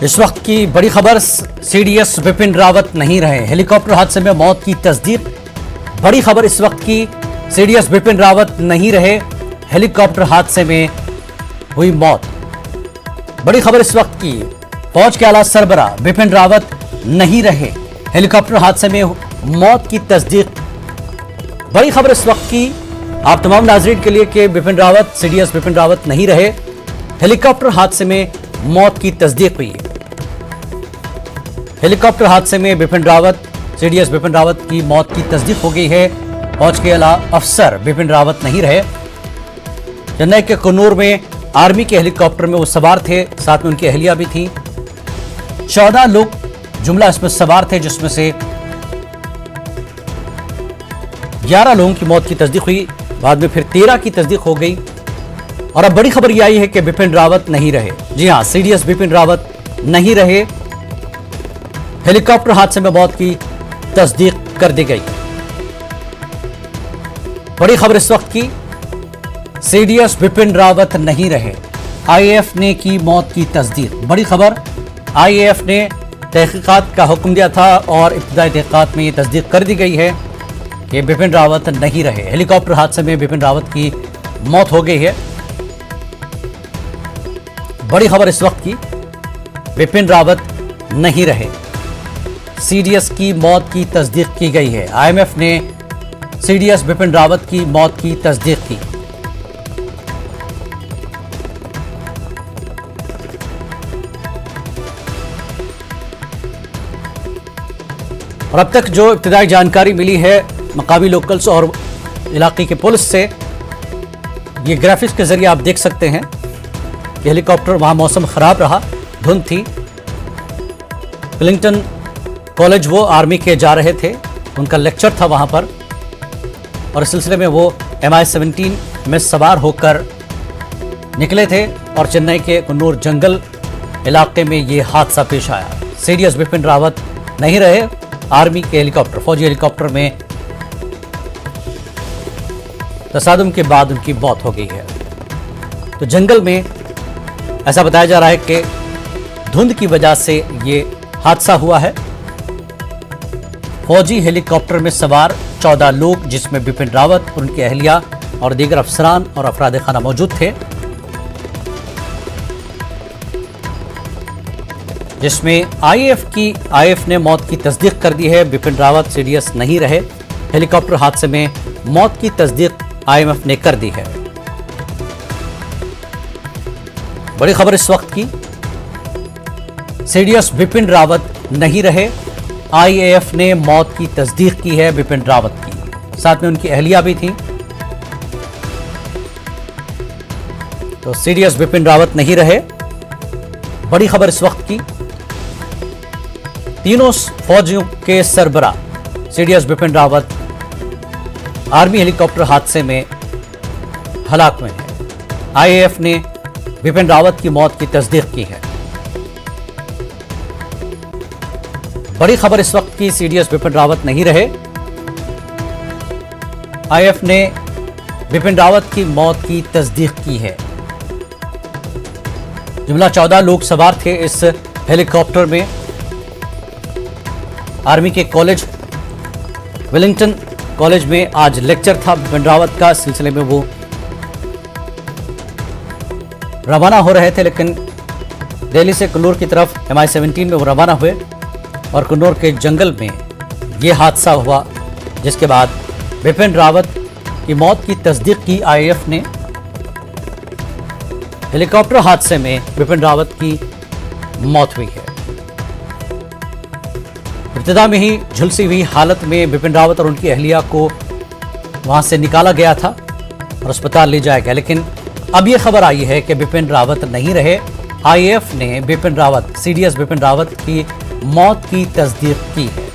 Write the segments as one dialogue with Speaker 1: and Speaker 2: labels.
Speaker 1: इस वक्त की बड़ी खबर, सीडीएस विपिन रावत नहीं रहे, हेलीकॉप्टर हादसे में मौत की तस्दीक। बड़ी खबर इस वक्त की, सीडीएस विपिन रावत नहीं रहे, हेलीकॉप्टर हादसे में हुई मौत। बड़ी खबर इस वक्त की, फौज के आला सरबरा विपिन रावत नहीं रहे, हेलीकॉप्टर हादसे में मौत की तस्दीक। बड़ी खबर इस वक्त की आप तमाम नाज़रीन के लिए कि विपिन रावत, सीडीएस विपिन रावत नहीं रहे, हेलीकॉप्टर हादसे में मौत की तस्दीक हुई है। हेलीकॉप्टर हादसे में विपिन रावत, सीडीएस विपिन रावत की मौत की तस्दीक हो गई है। फौज के आला अफसर विपिन रावत नहीं रहे। चेन्नई के कन्नूर में आर्मी के हेलीकॉप्टर में वो सवार थे, साथ में उनकी अहलिया भी थी। 14 लोग जुमला इसमें सवार थे, जिसमें से 11 लोगों की मौत की तस्दीक हुई, बाद में फिर 13 की तस्दीक हो गई। और अब बड़ी खबर यह आई है कि विपिन रावत नहीं रहे। जी हां, सीडीएस विपिन रावत नहीं रहे, हेलीकॉप्टर हादसे में मौत की तस्दीक कर दी गई। बड़ी खबर इस वक्त की, सीडीएस विपिन रावत नहीं रहे, आईएएफ ने की मौत की तस्दीक। बड़ी खबर, आईएएफ ने तहकीकात का हुक्म दिया था और इब्तिदाई तहकीकात में यह तस्दीक कर दी गई है कि विपिन रावत नहीं रहे, हेलीकॉप्टर हादसे में विपिन रावत की मौत हो गई है। बड़ी खबर इस वक्त की, विपिन रावत नहीं रहे, सीडीएस की मौत की तस्दीक की गई है। आईएमएफ ने सीडीएस विपिन रावत की मौत की तस्दीक की। और अब तक जो इब्तिदाई जानकारी मिली है मकामी लोकल्स और इलाके की पुलिस से, ये ग्राफिक्स के जरिए आप देख सकते हैं कि हेलीकॉप्टर, वहां मौसम खराब रहा, धुंध थी। विलिंगटन कॉलेज वो आर्मी के जा रहे थे, उनका लेक्चर था वहां पर, और इस सिलसिले में वो MI-17 में सवार होकर निकले थे और चेन्नई के कन्नूर जंगल इलाके में ये हादसा पेश आया। सीडीएस विपिन रावत नहीं रहे, आर्मी के हेलीकॉप्टर, फौजी हेलीकॉप्टर में तसादुम के बाद उनकी मौत हो गई है। तो जंगल में ऐसा बताया जा रहा है कि धुंध की वजह से ये हादसा हुआ है। फौजी हेलीकॉप्टर में सवार 14 लोग, जिसमें विपिन रावत और उनकी अहलिया और दीगर अफसरान और अफराद खाना मौजूद थे, जिसमें आईएएफ ने मौत की तस्दीक कर दी है। विपिन रावत, सीडीएस नहीं रहे, हेलीकॉप्टर हादसे में मौत की तस्दीक आईएमएफ ने कर दी है। बड़ी खबर इस वक्त की, सीडीएस विपिन रावत नहीं रहे, आईएएफ ने मौत की तस्दीक की है विपिन रावत की, साथ में उनकी अहलिया भी थी। तो सीडीएस विपिन रावत नहीं रहे। बड़ी खबर इस वक्त की, तीनों फौजियों के सरबरा CDS Bipin Rawat army helicopter हादसे में हलाक हुए हैं। आईएएफ ने विपिन रावत की मौत की तस्दीक की है। बड़ी खबर इस वक्त की, सीडीएस विपिन रावत नहीं रहे, आईएएफ ने विपिन रावत की मौत की तस्दीक की है। जुमला 14 लोग सवार थे इस हेलीकॉप्टर में। आर्मी के कॉलेज, विलिंगटन कॉलेज में आज लेक्चर था विपिन रावत का, सिलसिले में वो रवाना हो रहे थे, लेकिन दिल्ली से कन्नूर की तरफ MI-17 में वो रवाना हुए और कन्नूर के जंगल में ये हादसा हुआ, जिसके बाद विपिन रावत की मौत की तस्दीक की आईएएफ ने। हेलीकॉप्टर हादसे में विपिन रावत की मौत हुई है। इब्तिदा में ही झुलसी हुई हालत में विपिन रावत और उनकी अहलिया को वहां से निकाला गया था और अस्पताल ले जाया गया, लेकिन अब यह खबर आई है कि विपिन रावत नहीं रहे, आईएएफ ने विपिन रावत, सीडीएस विपिन रावत की मौत की तस्दीक की है।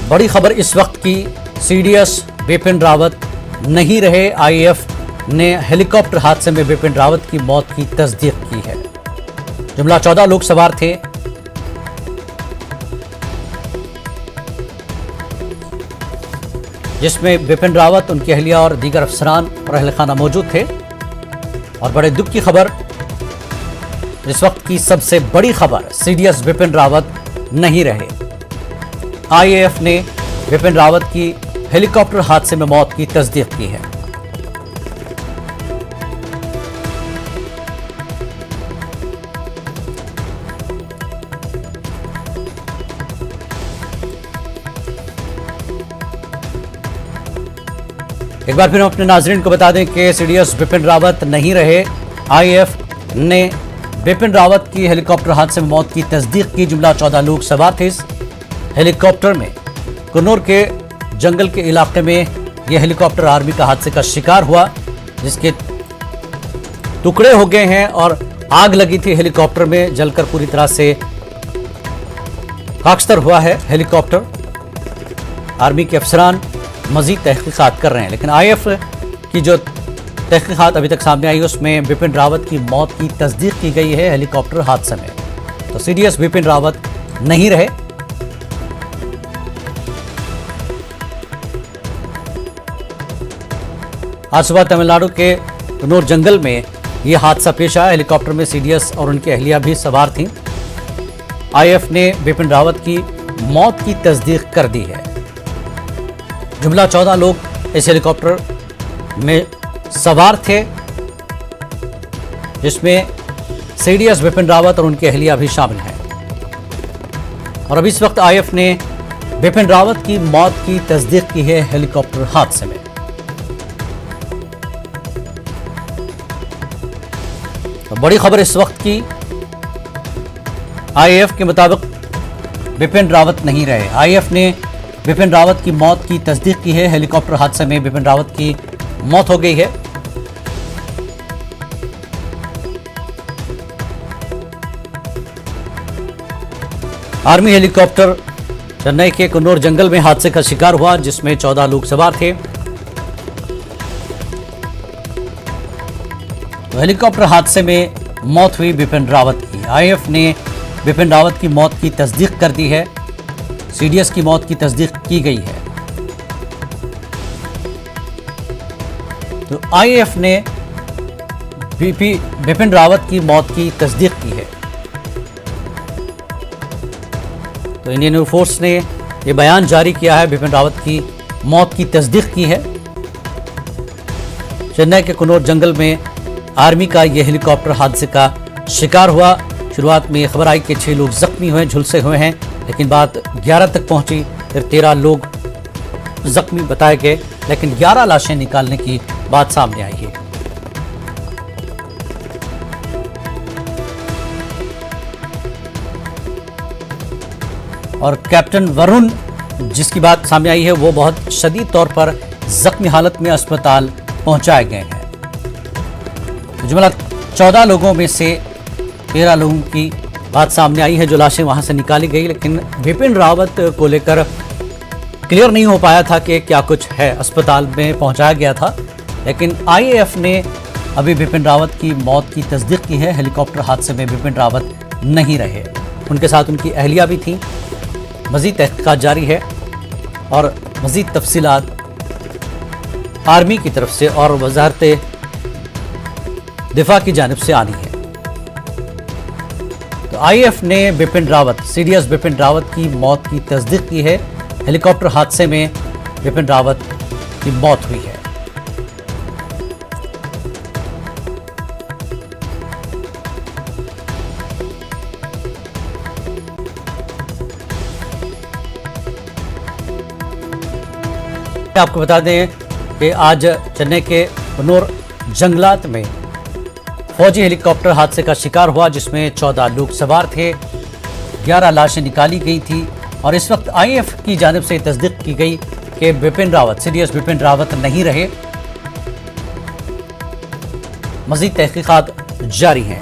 Speaker 1: बड़ी खबर इस वक्त की, सीडीएस विपिन रावत नहीं रहे, आईएएफ ने हेलीकॉप्टर हादसे में विपिन रावत की मौत की तस्दीक की है। जुमला 14 लोग सवार थे। जिसमें बिपिन रावत, उनकी अहलिया और दीगर अफसरान और अहल खाना मौजूद थे। और बड़े दुख की खबर, इस वक्त की सबसे बड़ी खबर, सीडीएस बिपिन रावत नहीं रहे। आईएएफ ने बिपिन रावत की हेलीकॉप्टर हादसे में मौत की तस्दीक की है। एक बार फिर हम अपने नाजरीन को बता दें कि सीडीएस बिपिन रावत नहीं रहे। आईएएफ ने बिपिन रावत की हेलीकॉप्टर हादसे में मौत की तस्दीक की। जुमला 14 लोग सवार थे इस हेलीकॉप्टर में। कन्नौर के जंगल के इलाके में यह हेलीकॉप्टर आर्मी का हादसे का शिकार हुआ, जिसके टुकड़े हो गए हैं और आग लगी थी हेलीकॉप्टर में, जलकर पूरी तरह से खाकस्तर हुआ है हेलीकॉप्टर। आर्मी के अफसरान मजीद तहकीकात कर रहे हैं, लेकिन आईएएफ की जो तहकीकात अभी तक सामने आई उसमें बिपिन रावत की मौत की तस्दीक की गई है हेलीकॉप्टर हादसे में। तो सीडीएस बिपिन रावत नहीं रहे। आज सुबह तमिलनाडु के कन्नौर जंगल में यह हादसा पेश आया। हेलीकॉप्टर में सीडीएस और उनकी अहलिया भी सवार थीं। आईएएफ ने बिपिन रावत की मौत की तस्दीक कर दी है। जुमला 14 लोग इस हेलीकॉप्टर में सवार थे, जिसमें सीडीएस बिपिन रावत और उनकी अहलिया भी शामिल हैं। और अभी इस वक्त आईएएफ ने बिपिन रावत की मौत की तस्दीक की है हेलीकॉप्टर हादसे में। तो बड़ी खबर इस वक्त की, आईएएफ के मुताबिक बिपिन रावत नहीं रहे। आईएएफ ने बिपिन रावत की मौत की तस्दीक की है। हेलीकॉप्टर हादसे में बिपिन रावत की मौत हो गई है। आर्मी हेलीकॉप्टर चेन्नई के कन्नौर जंगल में हादसे का शिकार हुआ, जिसमें 14 लोग सवार थे। तो हेलीकॉप्टर हादसे में मौत हुई बिपिन रावत की। आईएएफ ने बिपिन रावत की मौत की तस्दीक कर दी है। सीडीएस की मौत की तस्दीक की गई है। तो आईएएफ ने बिपिन रावत की मौत की तस्दीक की है। तो इंडियन एयरफोर्स ने यह बयान जारी किया है, बिपिन रावत की मौत की तस्दीक की है। चेन्नई के कन्नौर जंगल में आर्मी का यह हेलीकॉप्टर हादसे का शिकार हुआ। शुरुआत में यह खबर आई कि 6 लोग जख्मी हुए, झुलसे हुए हैं, लेकिन बात 11 तक पहुंची। फिर 13 लोग जख्मी बताए गए, लेकिन 11 लाशें निकालने की बात सामने आई है। और कैप्टन वरुण, जिसकी बात सामने आई है, वो बहुत शदीद तौर पर जख्मी हालत में अस्पताल पहुंचाए गए हैं। जुमला 14 लोगों में से 13 लोगों की बात सामने आई है जो लाशें वहां से निकाली गई, लेकिन बिपिन रावत को लेकर क्लियर नहीं हो पाया था कि क्या कुछ है। अस्पताल में पहुंचाया गया था, लेकिन आईएएफ ने अभी बिपिन रावत की मौत की तस्दीक की है। हेलीकॉप्टर हादसे में बिपिन रावत नहीं रहे, उनके साथ उनकी अहलिया भी थी। मजीद तहकीकात जारी है और मजीद तफसीलात आर्मी की तरफ से और वजारत दिफा की जानिब से आनी है। तो आईएएफ ने बिपिन रावत, सीडीएस बिपिन रावत की मौत की तस्दीक की है। हेलीकॉप्टर हादसे में बिपिन रावत की मौत हुई है। आपको बता दें कि आज चेन्नई के कन्नौर जंगलात में फौजी हेलीकॉप्टर हादसे का शिकार हुआ, जिसमें 14 लोग सवार थे। 11 लाशें निकाली गई थी और इस वक्त आईएएफ की जानिब से तस्दीक की गई कि बिपिन रावत, सीडीएस बिपिन रावत नहीं रहे। मजीद तहकीकात जारी हैं।